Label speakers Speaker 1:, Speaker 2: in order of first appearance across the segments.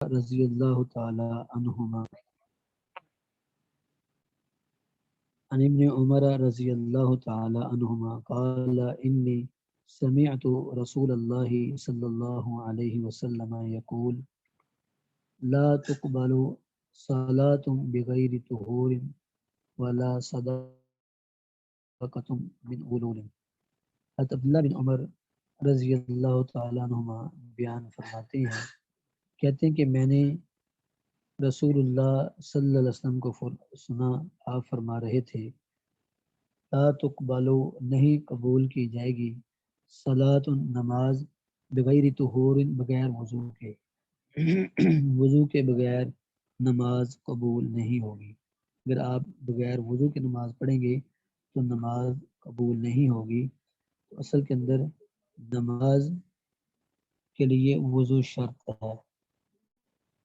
Speaker 1: رضی اللہ تعالی عنہما عن ابن عمر رضی اللہ تعالی عنہما قال انی سمعت رسول اللہ صلی اللہ علیہ وسلم یقول لا تقبل صلاة بغیر طہور ولا صدقة من غلول۔ حضرت عبداللہ بن عمر رضی اللہ تعالیٰ عنہما بیان فرماتے ہیں، کہتے ہیں کہ میں نے رسول اللہ صلی اللہ علیہ وسلم کو سنا، آپ فرما رہے تھے لا تقبلو نہیں قبول کی جائے گی صلاۃ نماز بغیر طہور بغیر وضو کے وضو کے بغیر نماز قبول نہیں ہوگی۔ اگر آپ بغیر وضو کی نماز پڑھیں گے تو نماز قبول نہیں ہوگی۔ تو اصل کے اندر نماز کے لیے وضو شرط ہے،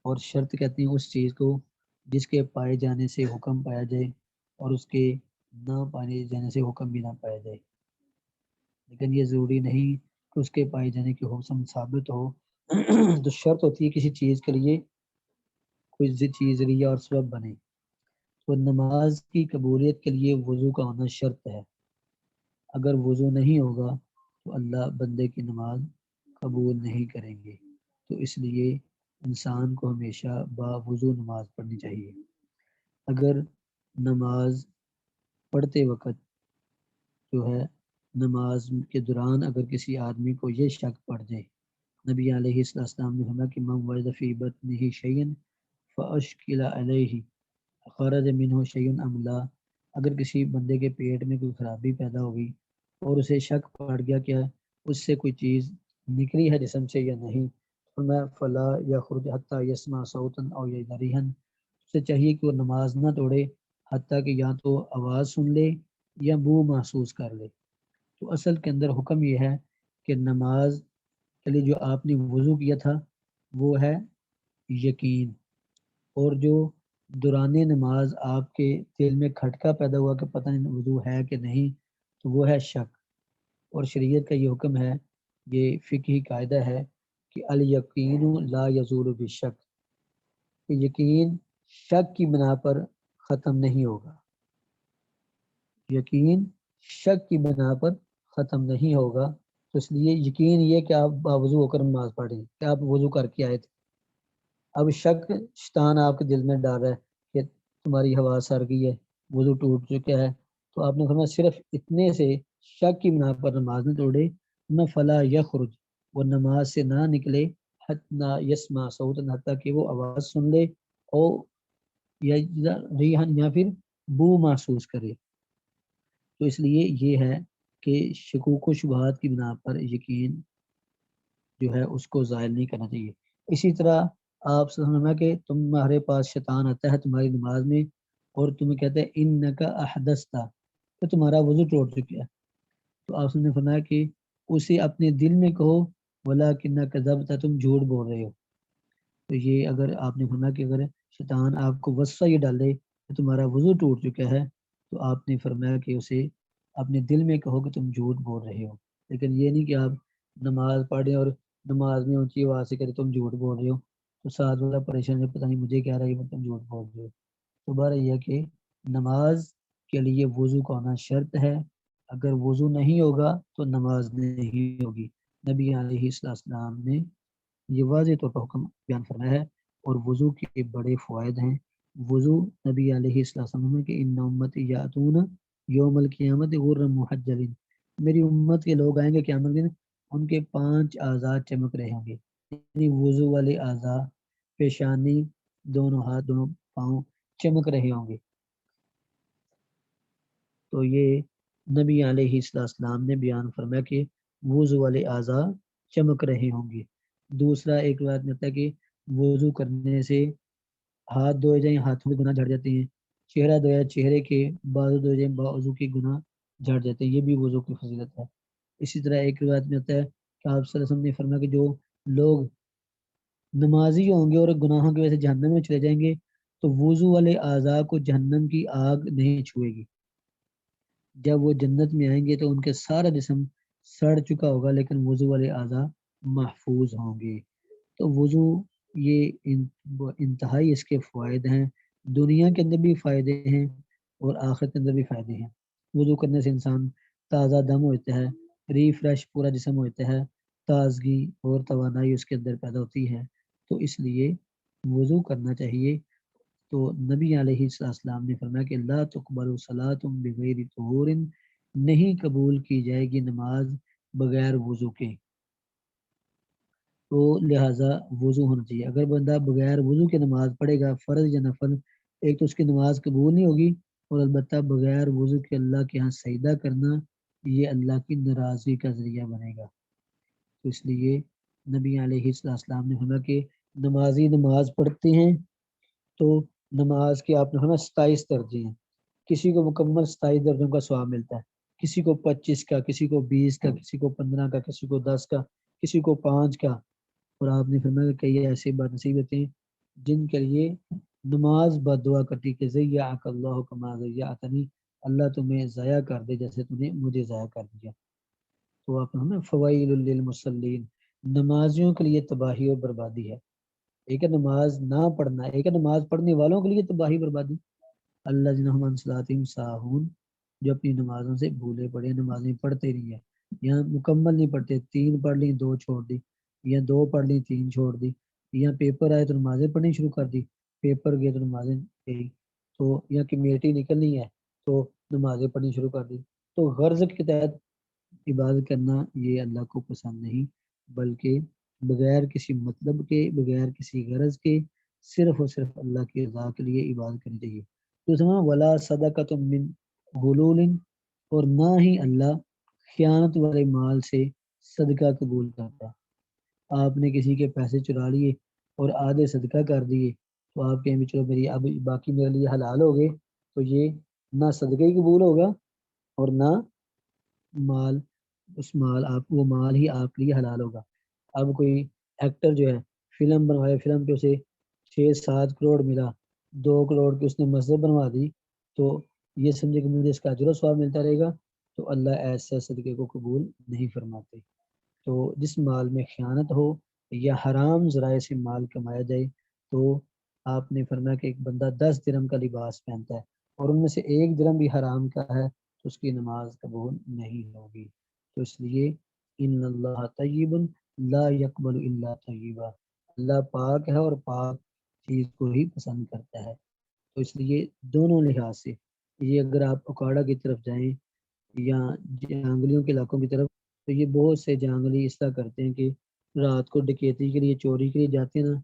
Speaker 1: اور شرط کہتے ہیں اس چیز کو جس کے پائے جانے سے حکم پایا جائے اور اس کے نہ پائے جانے سے حکم بھی نہ پایا جائے، لیکن یہ ضروری نہیں کہ اس کے پائے جانے کی حکم ثابت ہو۔ تو شرط ہوتی ہے کسی چیز کے لیے کوئی چیز ذریعہ اور سبب بنے، تو نماز کی قبولیت کے لیے وضو کا ہونا شرط ہے۔ اگر وضو نہیں ہوگا تو اللہ بندے کی نماز قبول نہیں کریں گے، تو اس لیے انسان کو ہمیشہ باوضو نماز پڑھنی چاہیے۔ اگر نماز پڑھتے وقت جو ہے نماز کے دوران اگر کسی آدمی کو یہ شک پڑ جائے، نبی علیہ السلام نے فرمایا کہ من وجد فی بطنہ شیئا فاشکل علیہ خرج منہ شیئا ام لا، اگر کسی بندے کے پیٹ میں کوئی خرابی پیدا ہو گئی اور اسے شک پڑ گیا کہ اس سے کوئی چیز نکلی ہے جسم سے یا نہیں، فرمایا فلا یخرج حتی یسمع صوتا او یجد ریحا، اسے چاہیے کہ وہ نماز نہ توڑے حتیٰ کہ یا تو آواز سن لے یا بو محسوس کر لے۔ تو اصل کے اندر حکم یہ ہے کہ نماز کے لیے جو آپ نے وضو کیا تھا وہ ہے یقین، اور جو دوران نماز آپ کے دل میں کھٹکا پیدا ہوا کہ پتہ نہیں وضو ہے کہ نہیں، تو وہ ہے شک۔ اور شریعت کا یہ حکم ہے، یہ فقہی قاعدہ ہے کہ الیقین لا یزول بالشک، کہ یقین شک کی بنا پر ختم نہیں ہوگا، یقین شک کی بنا پر ختم نہیں ہوگا۔ تو اس لیے یقین یہ کہ آپ باوضو ہو کر نماز پڑھیں کہ آپ وضو کر کے آئے تھے، اب شک شیطان آپ کے دل میں ڈال رہا ہے کہ تمہاری حواس سر گئی ہے، وضو ٹوٹ چکا ہے، تو آپ نے فرمایا صرف اتنے سے شک کی بنا پر نماز نہ توڑے، نہ فلا یخرج، وہ نماز سے نہ نکلے، حتی یسمع صوتا، حتیٰ کہ وہ آواز سن لے، او یا ریحان، یا پھر بو محسوس کرے۔ تو اس لیے یہ ہے کہ شکوک و شبہات کی بنا پر یقین جو ہے اس کو ظاہر نہیں کرنا چاہیے۔ اسی طرح آپ سے سمجھنا کہ تمہارے پاس شیطان آتا ہے تمہاری نماز میں اور تمہیں کہتا ہے انک احدثت، تو تمہارا وضو ٹوٹ چکا ہے، تو آپ نے فرمایا کہ اسے اپنے دل میں کہو ولکنک کذبت، تم جھوٹ بول رہے ہو۔ تو یہ اگر آپ نے فرمایا کہ اگر شیطان آپ کو وسوسہ یہ ڈالے کہ تمہارا وضو ٹوٹ چکا ہے، تو آپ نے فرمایا کہ اسے اپنے دل میں کہو کہ تم جھوٹ بول رہے ہو، لیکن یہ نہیں کہ آپ نماز پڑھیں اور نماز میں اونچی آواز سے کرے تم جھوٹ بول رہے ہو، تو ساتھ والا پریشان ہے پتہ نہیں مجھے کیا رہا ہے کہ تم جھوٹ بول رہے ہو۔ دوبارہ یہ کہ نماز کے لیے وضو کا ہونا شرط ہے، اگر وضو نہیں ہوگا تو نماز نہیں ہوگی۔ نبی علیہ السلام نے یہ واضح طور پر حکم بیان فرمایا ہے، اور وضو کے بڑے فوائد ہیں۔ وضو نبی علیہ السلام نے کہ ان امتی یاتون یوم القیامت غرا محجلین، میری امت کے لوگ آئیں گے قیامت دن ان کے 5 اعضاء چمک رہے ہوں گے، یعنی وضو والے اعضاء، پیشانی، دونوں ہاتھ، دونوں پاؤں چمک رہے ہوں گے۔ تو یہ نبی علیہ السلام نے بیان فرمایا کہ وضو والے اعضاء چمک رہے ہوں گے۔ دوسرا ایک روایت میں آتا ہے کہ وضو کرنے سے ہاتھ دھوئے جائیں ہاتھوں کے گناہ جھڑ جاتے ہیں، چہرہ دھویا چہرے کے، بازو دھوئے جائیں بازو کے گناہ جھڑ جاتے ہیں، یہ بھی وضو کی فضیلت ہے۔ اسی طرح ایک روایت میں آتا ہے کہ آپ صلی اللہ علیہ وسلم نے فرمایا کہ جو لوگ نمازی ہوں گے اور گناہوں کی وجہ سے جہنم میں چلے جائیں گے تو وضو والے اعضاء کو جہنم کی آگ نہیں چھوئے گی، جب وہ جنت میں آئیں گے تو ان کے سارا جسم سڑ چکا ہوگا لیکن وضو والے اعضاء محفوظ ہوں گے۔ تو وضو یہ انتہائی اس کے فوائد ہیں، دنیا کے اندر بھی فائدے ہیں اور آخرت کے اندر بھی فائدے ہیں۔ وضو کرنے سے انسان تازہ دم ہوتا ہے، ریفریش پورا جسم ہوتا ہے، تازگی اور توانائی اس کے اندر پیدا ہوتی ہے، تو اس لیے وضو کرنا چاہیے۔ تو نبی علیہ السلام نے فرمایا کہ لا تقبل صلاۃ بغیر طہور، نہیں قبول کی جائے گی نماز بغیر وضو کے، تو لہٰذا وضو ہونا چاہیے۔ اگر بندہ بغیر وضو کے نماز پڑھے گا، فرض یا نفل، ایک تو اس کی نماز قبول نہیں ہوگی، اور البتہ بغیر وضو کے اللہ کے ہاں سجدہ کرنا یہ اللہ کی ناراضگی کا ذریعہ بنے گا۔ تو اس لیے نبی علیہ السلام نے فرمایا کہ نمازی نماز پڑھتے ہیں تو نماز کے آپ نے فرمایا 27 درجے ہیں، کسی کو مکمل 27 درجوں کا ثواب ملتا ہے، کسی کو 25 کا، کسی کو 20 کا، کسی کو 15 کا، کسی کو 10 کا، کسی کو 5 کا۔ اور آپ نے فرمایا کہ کئی ایسے بدنصیب ہوتے ہیں جن کے لیے نماز بدعا کرتی کہ ضیعک اللہ کما ضیعتنی، اللہ تمہیں ضائع کر دے جیسے تم نے مجھے ضائع کر دیا۔ تو آپ نے فوائل للمصلین، نمازیوں کے لیے تباہی اور بربادی ہے۔ ایک ہے نماز نہ پڑھنا، ایک ہے نماز پڑھنے والوں کے لیے تباہی بربادی۔ اللہ جن ہم صلاتہم ساہون، جو اپنی نمازوں سے بھولے پڑے، نمازیں پڑھتے نہیں ہیں، یا مکمل نہیں پڑھتے، 3 پڑھ لی 2 چھوڑ دی، یا 2 پڑھ لی 3 چھوڑ دی، یا پیپر آئے تو نمازیں پڑھنی شروع کر دی، پیپر گئے تو نمازیں گئی، تو یا کمیٹی نکلنی ہے تو نمازیں پڑھنی شروع کر دی۔ تو غرض کے تحت عبادت کرنا یہ اللہ کو پسند نہیں، بلکہ بغیر کسی مطلب کے، بغیر کسی غرض کے، صرف اور صرف اللہ کی رضا کے لیے عبادت کرنی چاہیے۔ تو ولا صدقۃ من غلول، اور نہ ہی اللہ خیانت والے مال سے صدقہ قبول کرتا۔ آپ نے کسی کے پیسے چرا لیے اور آدھے صدقہ کر دیے، تو آپ کہیں بھی چلو میری اب باقی میرے لیے حلال ہو گئے، تو یہ نہ صدقہ ہی قبول ہوگا اور نہ مال، اس مال آپ، وہ مال ہی آپ کے لیے حلال ہوگا۔ اب کوئی ایکٹر جو ہے فلم بنوائے، فلم پہ اسے 6-7 کروڑ ملا، 2 کروڑ کی اس نے مسجد بنوا دی، تو یہ سمجھے کہ مجھے اس کا اجر و ثواب ملتا رہے گا، تو اللہ ایسے صدقے کو قبول نہیں فرماتے۔ تو جس مال میں خیانت ہو یا حرام ذرائع سے مال کمایا جائے، تو آپ نے فرمایا کہ ایک بندہ 10 درہم کا لباس پہنتا ہے اور ان میں سے 1 درہم بھی حرام کا ہے تو اس کی نماز قبول نہیں ہوگی۔ تو اس لیے ان اللہ طیب لا یقبل الا طیبا، اللہ پاک ہے اور پاک چیز کو ہی پسند کرتا ہے۔ تو اس لیے دونوں لحاظ سے، یہ اگر آپ اکاڑا کی طرف جائیں یا جانگلیوں کے علاقوں کی طرف، تو یہ بہت سے جانگلی اس طرح کرتے ہیں کہ رات کو ڈکیتی کے لیے، چوری کے لیے جاتے ہیں نا،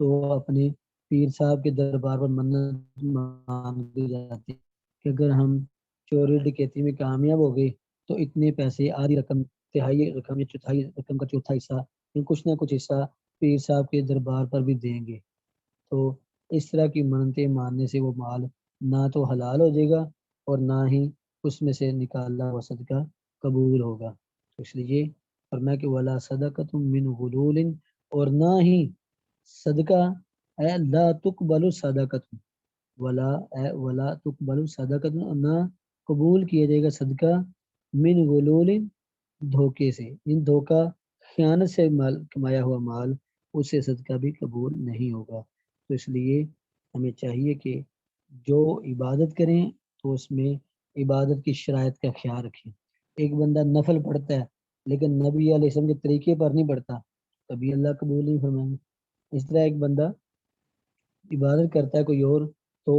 Speaker 1: تو اپنے پیر صاحب کے دربار پر منت مانگی جاتی ہے کہ اگر ہم چوری ڈکیتی میں کامیاب ہو گئے تو اتنے پیسے، آدھی رقم، تہائی رقم یا چوتھائی رقم کا چوتھا حصہ، یا کچھ نہ کچھ حصہ پیر صاحب کے دربار پر بھی دیں گے۔ تو اس طرح کی منتیں ماننے سے وہ مال نہ تو حلال ہو جائے گا اور نہ ہی اس میں سے نکالا ہوا صدقہ قبول ہوگا۔ تو اس لیے فرمایا کہ ولا صدقۃ من غلول، اور نہ ہی صدقہ لا تقبل صدقۃ، ولا تقبل صدقۃ، نہ قبول کیا جائے گا صدقہ من غلول، دھوکے سے، ان دھوکا خیانت سے مال کمایا ہوا مال، اس سے صدقہ بھی قبول نہیں ہوگا۔ تو اس لیے ہمیں چاہیے کہ جو عبادت کریں تو اس میں عبادت کی شرائط کا خیال رکھیں۔ ایک بندہ نفل پڑھتا ہے لیکن نبی علیہ السلام کے طریقے پر نہیں پڑھتا، کبھی اللہ قبول نہیں فرمائیں گے۔ اس طرح ایک بندہ عبادت کرتا ہے کوئی اور، تو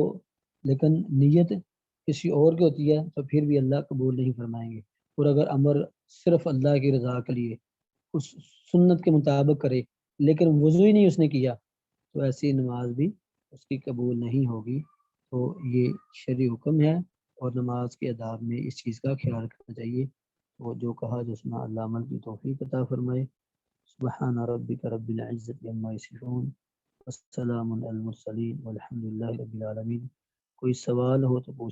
Speaker 1: لیکن نیت کسی اور کی ہوتی ہے تو پھر بھی اللہ قبول نہیں فرمائیں گے۔ اور اگر امر صرف اللہ کی رضا کے لیے اس سنت کے مطابق کرے لیکن وضو ہی نہیں اس نے کیا، تو ایسی نماز بھی اس کی قبول نہیں ہوگی۔ تو یہ شرعی حکم ہے اور نماز کے آداب میں اس چیز کا خیال رکھنا چاہیے۔ وہ جو کہا جو سنا، اللہ عمل کی توفیق عطا فرمائے۔ سبحان ربک رب العزت عما یصفون، والسلام علی المرسلین والحمد للہ رب العالمین۔ کوئی سوال ہو تو پوچھ